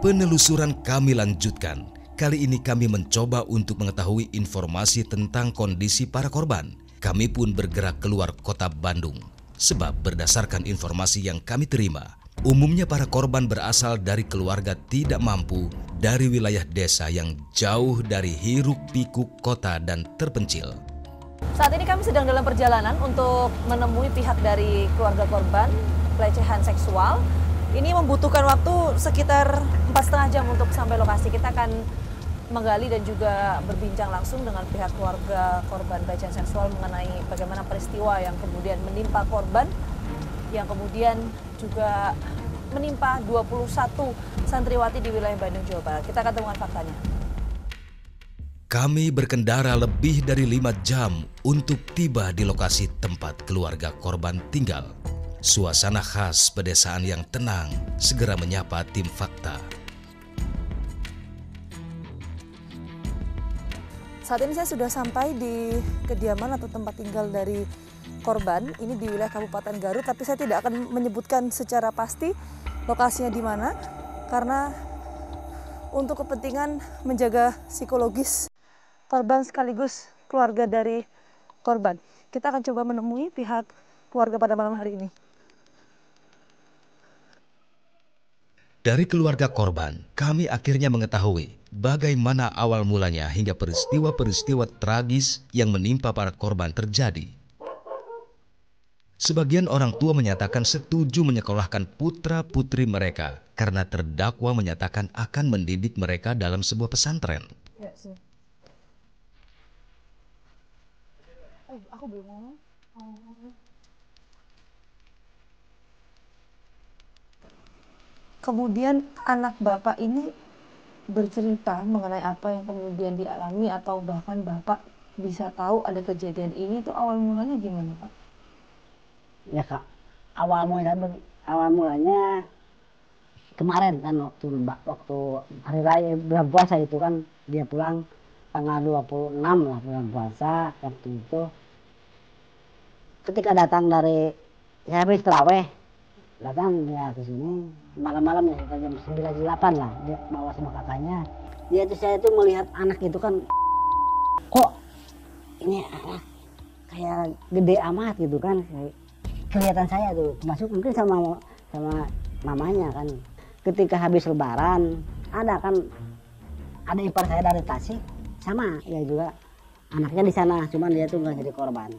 Penelusuran kami lanjutkan. Kali ini kami mencoba untuk mengetahui informasi tentang kondisi para korban. Kami pun bergerak keluar kota Bandung. Sebab berdasarkan informasi yang kami terima, umumnya para korban berasal dari keluarga tidak mampu dari wilayah desa yang jauh dari hiruk pikuk kota dan terpencil. Saat ini kami sedang dalam perjalanan untuk menemui pihak dari keluarga korban pelecehan seksual. Ini membutuhkan waktu sekitar 4,5 jam untuk sampai lokasi. Kita akan menggali dan juga berbincang langsung dengan pihak keluarga korban pelecehan seksual mengenai bagaimana peristiwa yang kemudian menimpa korban, yang kemudian juga menimpa 21 santriwati di wilayah Bandung, Jawa Barat. Kita akan temukan faktanya. Kami berkendara lebih dari 5 jam untuk tiba di lokasi tempat keluarga korban tinggal. Suasana khas pedesaan yang tenang segera menyapa tim fakta. Saat ini saya sudah sampai di kediaman atau tempat tinggal dari korban. Ini di wilayah Kabupaten Garut, tapi saya tidak akan menyebutkan secara pasti lokasinya di mana, karena untuk kepentingan menjaga psikologis korban sekaligus keluarga dari korban. Kita akan coba menemui pihak keluarga pada malam hari ini. Dari keluarga korban, kami akhirnya mengetahui bagaimana awal mulanya hingga peristiwa-peristiwa tragis yang menimpa para korban terjadi. Sebagian orang tua menyatakan setuju menyekolahkan putra-putri mereka karena terdakwa menyatakan akan mendidik mereka dalam sebuah pesantren. Aku belum ngomong. Kemudian anak bapak ini bercerita mengenai apa yang kemudian dialami, atau bahkan bapak bisa tahu ada kejadian ini, itu awal mulanya gimana, Pak? Ya Kak, awal mulanya kemarin kan waktu hari raya bulan puasa itu kan, dia pulang tanggal 26 lah bulan puasa. Waktu itu ketika datang dari habis terawih, datang dia ke sini malam-malam ya, jam 9-8 lah, dia bawa sama kakaknya. Saya itu melihat anak itu kan, kok ini anak kayak gede amat gitu kan, kelihatan saya tuh, termasuk mungkin sama mamanya kan. Ketika habis lebaran, ada ipar saya dari Tasik, sama ya juga anaknya di sana, cuman dia tuh nggak jadi korban.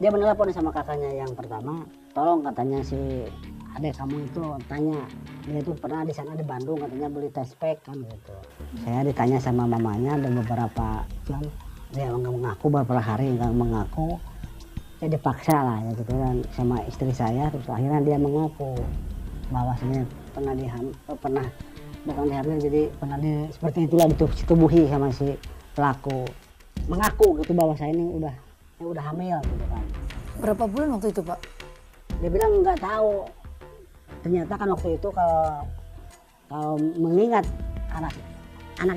Dia menelepon sama kakaknya yang pertama, tolong katanya si adek kamu itu tanya, dia tuh pernah di sana di Bandung katanya beli test pack kan gitu. Saya ditanya sama mamanya ada beberapa jam, dia nggak mengaku, beberapa hari nggak mengaku. Saya dipaksa lah ya gitu kan sama istri saya, terus akhirnya dia mengaku bahwa sebenarnya pernah bukan dihamil, jadi pernah seperti itulah ditubuhi sama si pelaku. Mengaku gitu bahwa saya ini udah hamil gitu kan. Berapa bulan waktu itu, Pak? Dia bilang nggak tahu. Ternyata kan waktu itu kalau mengingat anak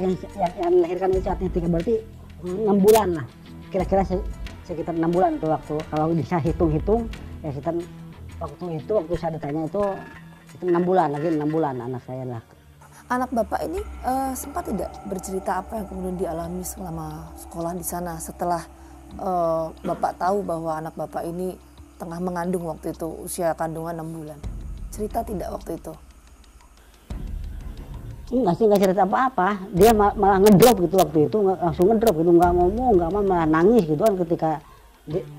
yang dilahirkan itu saatnya 3, berarti 6 bulan lah. Kira-kira sekitar 6 bulan itu waktu, kalau bisa hitung-hitung ya sekitar waktu saya ditanya itu 6 bulan, lagi 6 bulan anak saya lah. Anak bapak ini sempat tidak bercerita apa yang kemudian dialami selama sekolah di sana setelah bapak tahu bahwa anak bapak ini tengah mengandung waktu itu, usia kandungan 6 bulan. Cerita tidak waktu itu? Enggak sih, nggak cerita apa-apa. Dia malah ngedrop gitu waktu itu, langsung ngedrop gitu, nggak ngomong, nggak apa, malah nangis gitu kan ketika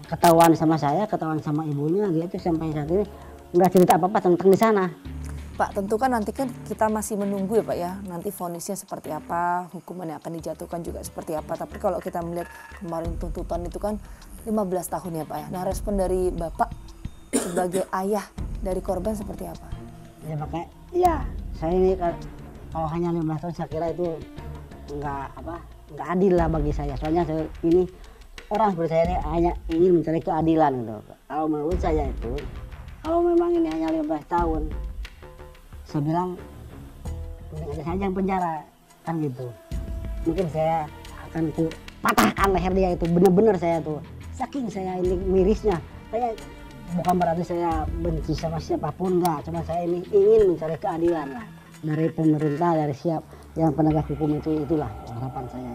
ketahuan sama saya, ketahuan sama ibunya. Dia tuh sampai saat ini nggak cerita apa-apa tentang di sana. Pak, tentu kan nanti kan kita masih menunggu ya Pak ya, nanti vonisnya seperti apa, hukuman yang akan dijatuhkan juga seperti apa. Tapi kalau kita melihat kemarin tuntutan itu kan 15 tahun ya Pak ya. Nah, respon dari Bapak sebagai ayah dari korban seperti apa? Ya makanya, iya saya ini kalau hanya 15 tahun saya kira itu nggak adil lah bagi saya. Soalnya ini orang seperti saya ini hanya ingin mencari keadilan gitu. Kalau menurut saya itu, kalau memang ini hanya 15 tahun, saya bilang mending aja saja yang penjara kan gitu. Mungkin saya akan patahkan leher dia itu, benar-benar saya tuh. Saking saya ini mirisnya, saya bukan berarti saya benci sama siapapun, enggak, cuma saya ini ingin mencari keadilan lah. dari pemerintah, dari siap yang penegak hukum itulah harapan saya.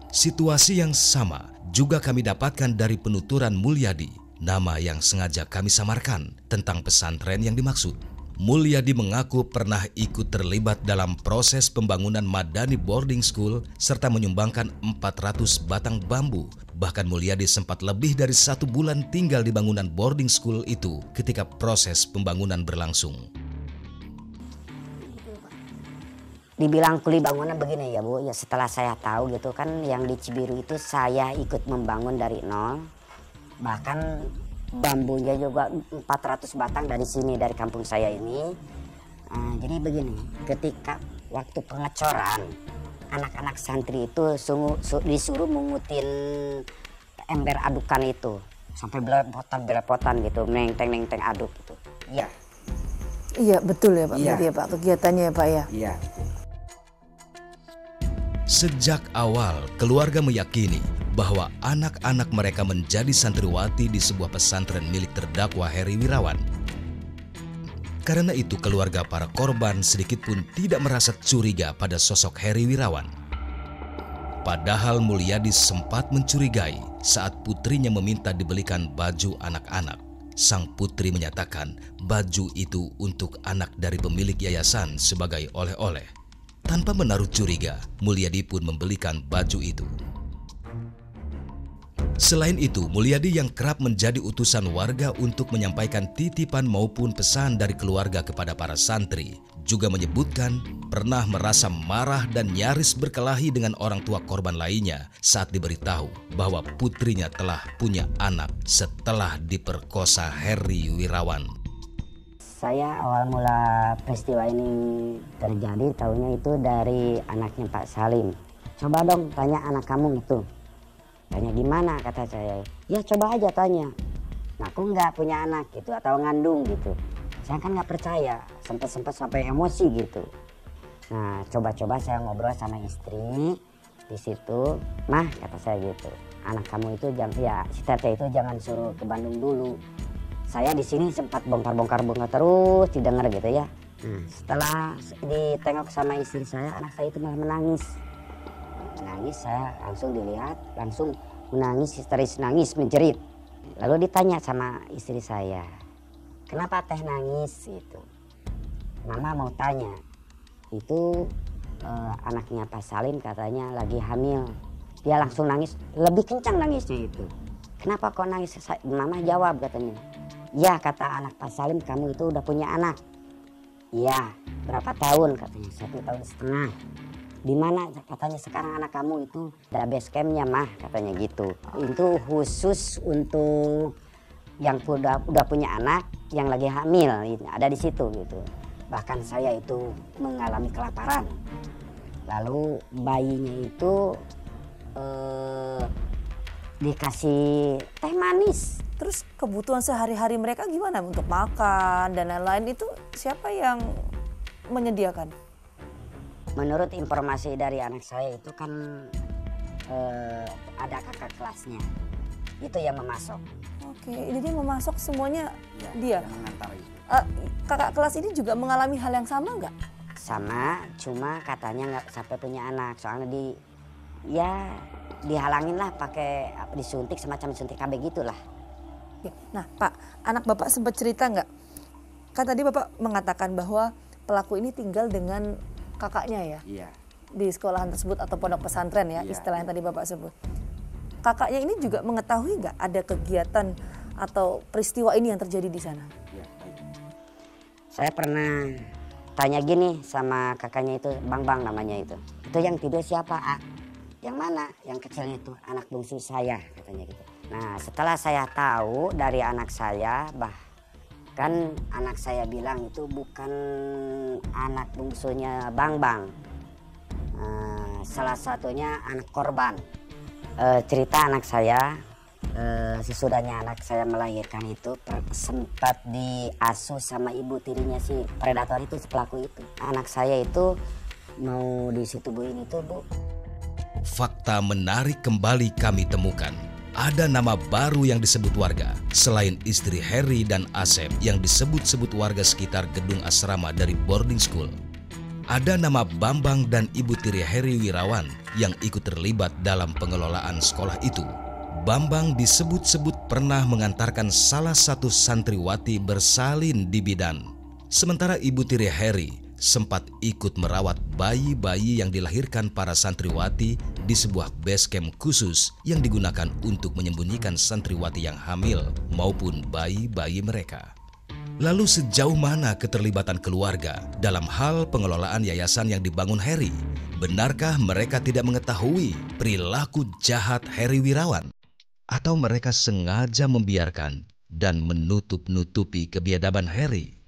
Situasi yang sama juga kami dapatkan dari penuturan Mulyadi, nama yang sengaja kami samarkan tentang pesantren yang dimaksud. Mulyadi mengaku pernah ikut terlibat dalam proses pembangunan Madani Boarding School serta menyumbangkan 400 batang bambu. Bahkan Mulyadi sempat lebih dari 1 bulan tinggal di bangunan boarding school itu ketika proses pembangunan berlangsung. Dibilang kuli bangunan begini ya Bu, ya setelah saya tahu gitu kan yang di Cibiru itu saya ikut membangun dari nol. Bahkan bambunya juga 400 batang dari sini, dari kampung saya ini. Jadi begini, ketika waktu pengecoran, anak-anak santri itu disuruh mengutin ember adukan itu. Sampai belepotan gitu, neng-teng aduk gitu. Iya. Iya betul ya Pak, Iya. berarti ya Pak kegiatannya ya Pak ya. Iya. Sejak awal, keluarga meyakini bahwa anak-anak mereka menjadi santriwati di sebuah pesantren milik terdakwa Heri Wirawan. Karena itu, keluarga para korban sedikit pun tidak merasa curiga pada sosok Heri Wirawan. Padahal Mulyadi sempat mencurigai saat putrinya meminta dibelikan baju anak-anak. Sang putri menyatakan baju itu untuk anak dari pemilik yayasan sebagai oleh-oleh. Tanpa menaruh curiga, Mulyadi pun membelikan baju itu. Selain itu, Mulyadi yang kerap menjadi utusan warga untuk menyampaikan titipan maupun pesan dari keluarga kepada para santri, juga menyebutkan pernah merasa marah dan nyaris berkelahi dengan orang tua korban lainnya saat diberitahu bahwa putrinya telah punya anak setelah diperkosa Heri Wirawan. Saya awal mula peristiwa ini terjadi tahunya itu dari anaknya Pak Salim. Coba dong tanya anak kamu itu. Tanya gimana kata saya. Ya coba aja tanya. Nah, aku nggak punya anak gitu atau ngandung gitu. Saya kan nggak percaya. Sempat sampai emosi gitu. Nah coba-coba saya ngobrol sama istri di situ. Mah kata saya gitu. Anak kamu itu si Tete itu jangan suruh ke Bandung dulu. Saya di sini sempat bongkar terus didengar gitu ya. Nah, setelah ditengok sama istri saya, anak saya itu malah menangis. Saya langsung dilihat, langsung menangis, histeris nangis, menjerit. Lalu ditanya sama istri saya, kenapa teh nangis itu? Mama mau tanya, itu anaknya Pak Salim katanya lagi hamil. Dia langsung nangis, lebih kencang nangisnya itu. Kenapa kok nangis? Mama jawab katanya. Ya kata anak Pak Salim, kamu itu udah punya anak. Iya, berapa tahun katanya? 1,5 tahun. Di mana katanya sekarang anak kamu itu ada base campnya mah katanya gitu. Itu khusus untuk yang udah punya anak yang lagi hamil, ada di situ gitu. Bahkan saya itu mengalami kelaparan. Lalu bayinya itu dikasih teh manis. Terus kebutuhan sehari-hari mereka gimana untuk makan dan lain-lain itu siapa yang menyediakan? Menurut informasi dari anak saya itu kan ada kakak kelasnya, itu yang memasok. Oke, jadi dia memasok semuanya Ya, dia? yang mengantar itu. Kakak kelas ini juga mengalami hal yang sama nggak? Sama, cuma katanya nggak sampai punya anak, soalnya dihalangin lah pakai disuntik semacam suntik KB gitulah. Nah Pak, anak Bapak sempat cerita nggak? Kan tadi Bapak mengatakan bahwa pelaku ini tinggal dengan kakaknya ya? Iya. Di sekolahan tersebut atau pondok pesantren ya, Iya, istilah yang tadi Bapak sebut. Kakaknya ini juga mengetahui nggak ada kegiatan atau peristiwa ini yang terjadi di sana? Iya, baik. Saya pernah tanya gini sama kakaknya itu, Bang namanya itu. Itu yang tidur siapa, A? Yang mana? Yang kecilnya itu, anak bungsu saya katanya gitu. Nah setelah saya tahu dari anak saya, bahkan anak saya bilang itu bukan anak bungsunya Bang. Salah satunya anak korban. Cerita anak saya, sesudahnya anak saya melahirkan itu sempat diasuh sama ibu tirinya si predator itu, si pelaku itu. Anak saya itu mau disetubuhin itu Bu. Fakta menarik kembali kami temukan. Ada nama baru yang disebut warga, selain istri Harry dan Asep yang disebut-sebut warga sekitar gedung asrama dari boarding school. Ada nama Bambang dan ibu tiri Harry Wirawan yang ikut terlibat dalam pengelolaan sekolah itu. Bambang disebut-sebut pernah mengantarkan salah satu santriwati bersalin di bidan. Sementara ibu tiri Harry sempat ikut merawat bayi-bayi yang dilahirkan para santriwati di sebuah base camp khusus yang digunakan untuk menyembunyikan santriwati yang hamil maupun bayi-bayi mereka. Lalu sejauh mana keterlibatan keluarga dalam hal pengelolaan yayasan yang dibangun Harry? Benarkah mereka tidak mengetahui perilaku jahat Harry Wirawan? Atau mereka sengaja membiarkan dan menutup-nutupi kebiadaban Harry?